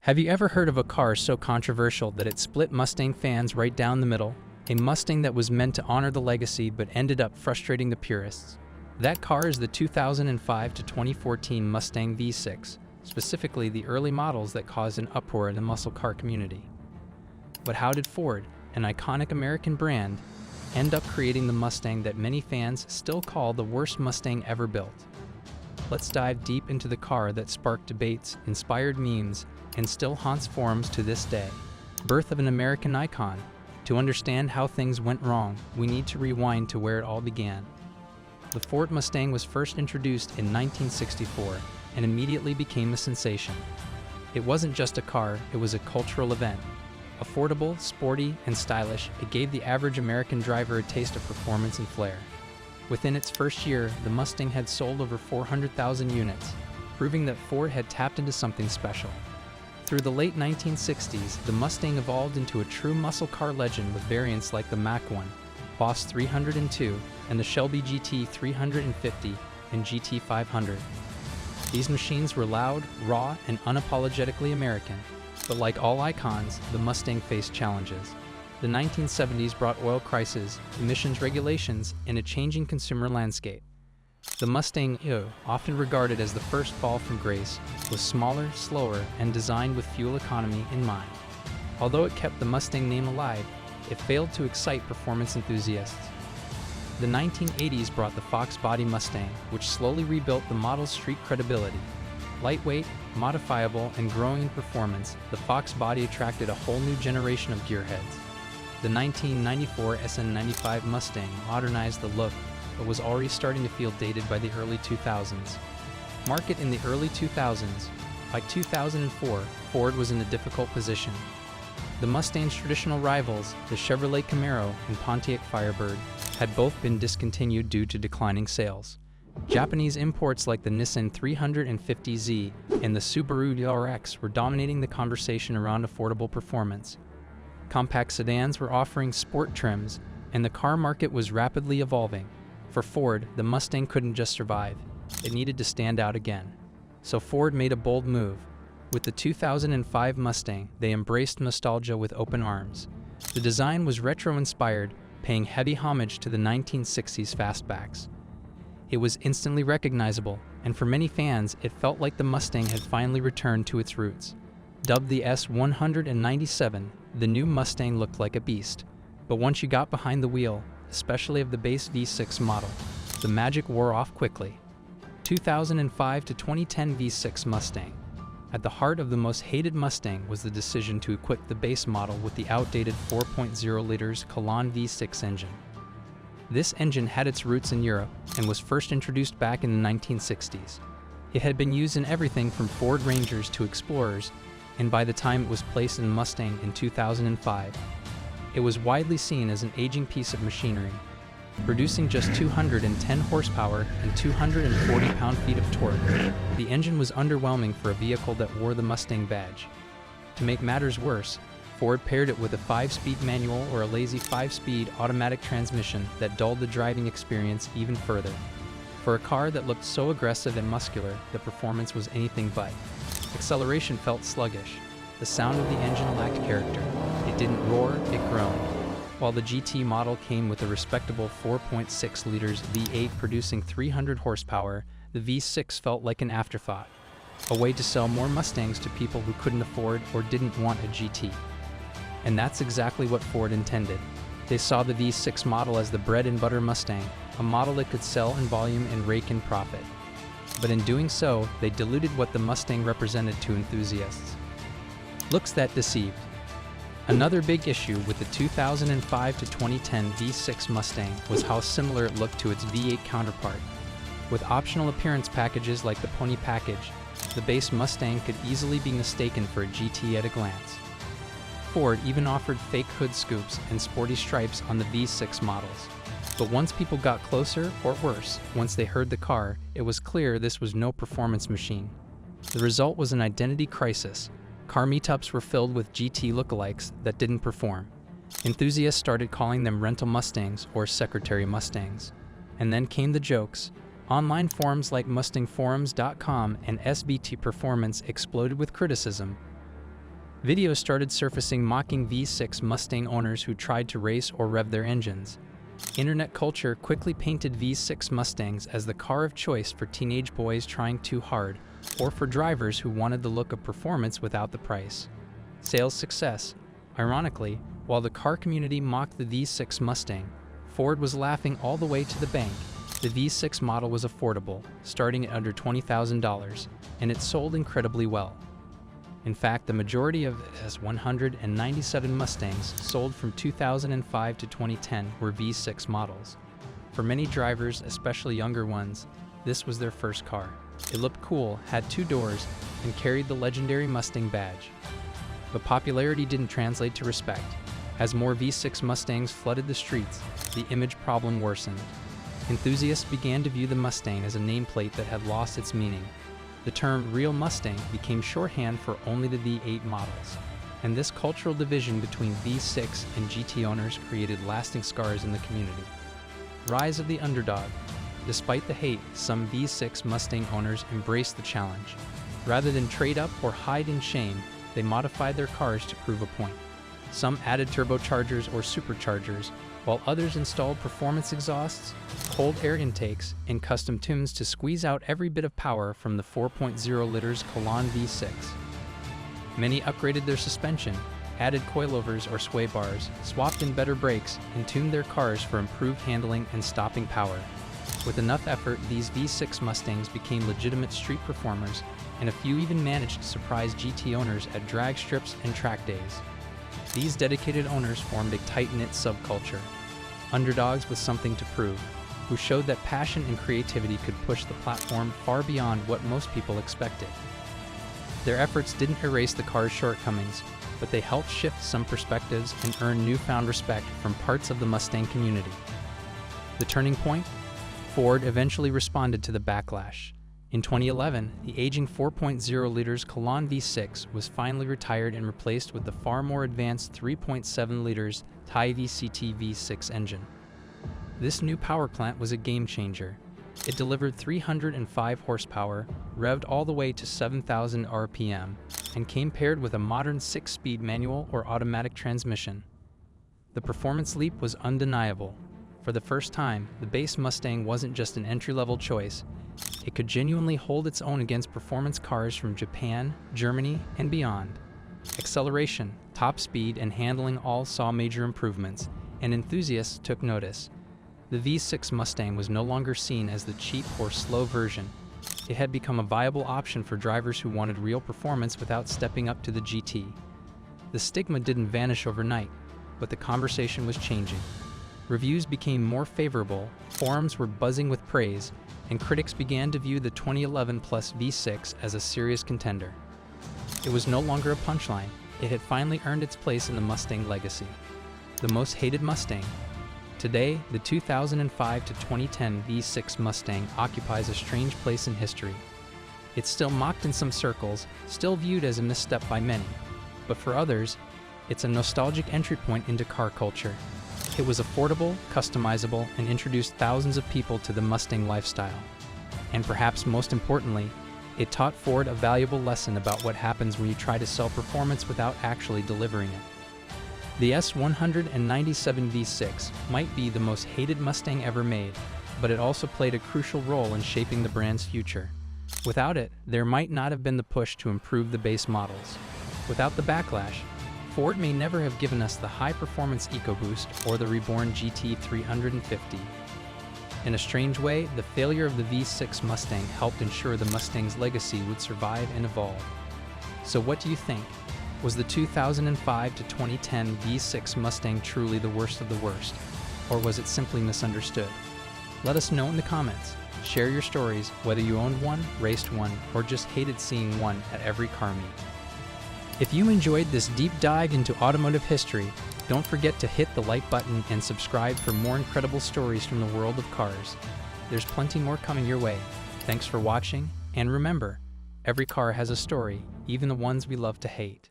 Have you ever heard of a car so controversial that it split Mustang fans right down the middle? A Mustang that was meant to honor the legacy but ended up frustrating the purists. That car is the 2005 to 2014 Mustang V6, specifically the early models that caused an uproar in the muscle car community. But how did Ford, an iconic American brand, end up creating the Mustang that many fans still call the worst Mustang ever built? Let's dive deep into the car that sparked debates, inspired memes, and still haunts forums to this day. Birth of an American icon. To understand how things went wrong, we need to rewind to where it all began. The Ford Mustang was first introduced in 1964 and immediately became a sensation. It wasn't just a car, it was a cultural event. Affordable, sporty, and stylish, it gave the average American driver a taste of performance and flair. Within its first year, the Mustang had sold over 400,000 units, proving that Ford had tapped into something special. Through the late 1960s, the Mustang evolved into a true muscle car legend with variants like the Mach 1, Boss 302, and the Shelby GT 350 and GT 500. These machines were loud, raw, and unapologetically American, but like all icons, the Mustang faced challenges. The 1970s brought oil crises, emissions regulations, and a changing consumer landscape. The Mustang, often regarded as the first fall from grace, was smaller, slower, and designed with fuel economy in mind. Although it kept the Mustang name alive, it failed to excite performance enthusiasts. The 1980s brought the Fox body Mustang, which slowly rebuilt the model's street credibility. Lightweight, modifiable, and growing in performance, the Fox body attracted a whole new generation of gearheads. The 1994 S197 Mustang modernized the look, but was already starting to feel dated by the early 2000s. Market in the early 2000s, by 2004, Ford was in a difficult position. The Mustang's traditional rivals, the Chevrolet Camaro and Pontiac Firebird, had both been discontinued due to declining sales. Japanese imports like the Nissan 350Z and the Subaru WRX were dominating the conversation around affordable performance. Compact sedans were offering sport trims, and the car market was rapidly evolving. For Ford, the Mustang couldn't just survive. It needed to stand out again. So Ford made a bold move. With the 2005 Mustang, they embraced nostalgia with open arms. The design was retro-inspired, paying heavy homage to the 1960s fastbacks. It was instantly recognizable, and for many fans, it felt like the Mustang had finally returned to its roots. Dubbed the S197, the new Mustang looked like a beast. But once you got behind the wheel, especially of the base V6 model, the magic wore off quickly. 2005 to 2010 V6 Mustang. At the heart of the most hated Mustang was the decision to equip the base model with the outdated 4.0 liters Cologne V6 engine. This engine had its roots in Europe and was first introduced back in the 1960s. It had been used in everything from Ford Rangers to Explorers, and by the time it was placed in the Mustang in 2005, it was widely seen as an aging piece of machinery. Producing just 210 horsepower and 240 pound-feet of torque, the engine was underwhelming for a vehicle that wore the Mustang badge. To make matters worse, Ford paired it with a 5-speed manual or a lazy 5-speed automatic transmission that dulled the driving experience even further. For a car that looked so aggressive and muscular, the performance was anything but. Acceleration felt sluggish. The sound of the engine lacked character. It didn't roar, it groaned. While the GT model came with a respectable 4.6 liters V8 producing 300 horsepower, the V6 felt like an afterthought, a way to sell more Mustangs to people who couldn't afford or didn't want a GT. And that's exactly what Ford intended. They saw the V6 model as the bread and butter Mustang, a model that could sell in volume and rake in profit. But in doing so, they diluted what the Mustang represented to enthusiasts. Looks that deceived. Another big issue with the 2005 to 2010 V6 Mustang was how similar it looked to its V8 counterpart. With optional appearance packages like the Pony Package, the base Mustang could easily be mistaken for a GT at a glance. Ford even offered fake hood scoops and sporty stripes on the V6 models. But once people got closer, or worse, once they heard the car, it was clear this was no performance machine. The result was an identity crisis. Car meetups were filled with GT lookalikes that didn't perform. Enthusiasts started calling them rental Mustangs or secretary Mustangs. And then came the jokes. Online forums like MustangForums.com and SBT Performance exploded with criticism. Videos started surfacing mocking V6 Mustang owners who tried to race or rev their engines. Internet culture quickly painted V6 Mustangs as the car of choice for teenage boys trying too hard, or for drivers who wanted the look of performance without the price. Sales success. Ironically, while the car community mocked the V6 Mustang, Ford was laughing all the way to the bank. The V6 model was affordable, starting at under $20,000, and it sold incredibly well. In fact, the majority of S197 Mustangs sold from 2005 to 2010 were V6 models. For many drivers, especially younger ones, this was their first car. It looked cool, had 2 doors, and carried the legendary Mustang badge. But popularity didn't translate to respect. As more V6 Mustangs flooded the streets, the image problem worsened. Enthusiasts began to view the Mustang as a nameplate that had lost its meaning. The term "real Mustang" became shorthand for only the V8 models, and this cultural division between V6 and GT owners created lasting scars in the community. Rise of the underdog. Despite the hate, some V6 Mustang owners embraced the challenge. Rather than trade up or hide in shame, they modified their cars to prove a point. Some added turbochargers or superchargers, while others installed performance exhausts, cold air intakes, and custom tunes to squeeze out every bit of power from the 4.0 liters Cologne V6. Many upgraded their suspension, added coilovers or sway bars, swapped in better brakes, and tuned their cars for improved handling and stopping power. With enough effort, these V6 Mustangs became legitimate street performers, and a few even managed to surprise GT owners at drag strips and track days. These dedicated owners formed a tight-knit subculture, underdogs with something to prove, who showed that passion and creativity could push the platform far beyond what most people expected. Their efforts didn't erase the car's shortcomings, but they helped shift some perspectives and earn newfound respect from parts of the Mustang community. The turning point? Ford eventually responded to the backlash. In 2011, the aging 4.0 liters Cologne V6 was finally retired and replaced with the far more advanced 3.7 liters TI VCT V6 engine. This new power plant was a game changer. It delivered 305 horsepower, revved all the way to 7,000 RPM, and came paired with a modern 6-speed manual or automatic transmission. The performance leap was undeniable. For the first time, the base Mustang wasn't just an entry-level choice. It could genuinely hold its own against performance cars from Japan, Germany, and beyond. Acceleration, top speed, and handling all saw major improvements, and enthusiasts took notice. The V6 Mustang was no longer seen as the cheap or slow version. It had become a viable option for drivers who wanted real performance without stepping up to the GT. The stigma didn't vanish overnight, but the conversation was changing. Reviews became more favorable, forums were buzzing with praise, and critics began to view the 2011 Plus V6 as a serious contender. It was no longer a punchline. It had finally earned its place in the Mustang legacy. The most hated Mustang. Today, the 2005 to 2010 V6 Mustang occupies a strange place in history. It's still mocked in some circles, still viewed as a misstep by many, but for others, it's a nostalgic entry point into car culture. It was affordable, customizable, and introduced thousands of people to the Mustang lifestyle. And perhaps most importantly, it taught Ford a valuable lesson about what happens when you try to sell performance without actually delivering it. The S197 V6 might be the most hated Mustang ever made, but it also played a crucial role in shaping the brand's future. Without it, there might not have been the push to improve the base models. Without the backlash, Ford may never have given us the high-performance EcoBoost or the reborn GT 350. In a strange way, the failure of the V6 Mustang helped ensure the Mustang's legacy would survive and evolve. So what do you think? Was the 2005 to 2010 V6 Mustang truly the worst of the worst? Or was it simply misunderstood? Let us know in the comments. Share your stories, whether you owned one, raced one, or just hated seeing one at every car meet. If you enjoyed this deep dive into automotive history, don't forget to hit the like button and subscribe for more incredible stories from the world of cars. There's plenty more coming your way. Thanks for watching, and remember, every car has a story, even the ones we love to hate.